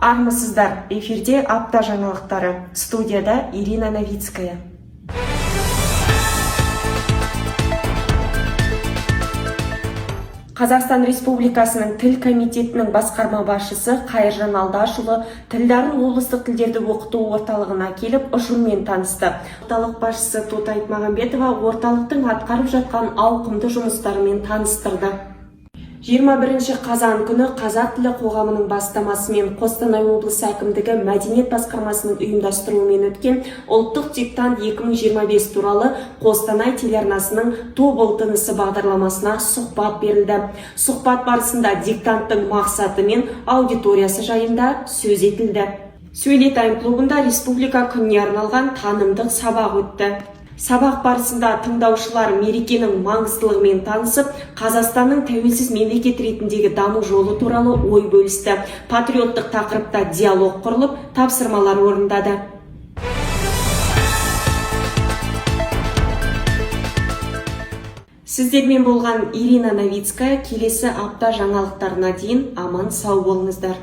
Армысыздар, эфирде апта жаңалықтары. Студияда Ирина Новицкая. Қазақстан Республикасының тіл комитетінің басқарма басшысы Қайыржан Алдашұлы тілдарын облыстық тілдерді оқыту орталығына келіп ұжыммен танысты. Орталық басшысы Тоты Айтмағамбетова орталықтың атқарып жатқан ауқымды жұмыстарымен таныстырды. 21 қазан күні Қазақ тілі қоғамының бастамасымен Қостанай облысы әкімдігі мәдениет басқармасының ұйымдастыруымен өткен ұлттық диктант 2025 туралы Қостанай телеарнасының тобыл тынысы бағдарламасына сұхбат берілді. Сұхбат барысында диктанттың мақсаты мен аудиториясы жайында сөз етілді. Сөйлетайым клубында республика күніне арналған танымдық сабақ өтті. Сабақ барысында тыңдаушылар мерекенің маңыздылығымен танысып, Қазақстанның тәуелсіз мемлекет ретіндегі даму жолы туралы ой бөлісті. Патриоттық тақырыпта диалог құрылып, тапсырмалар орындады. Сіздермен болған Ирина Новицкая. Келесі апта жаңалықтарына дейін аман сау болыңыздар.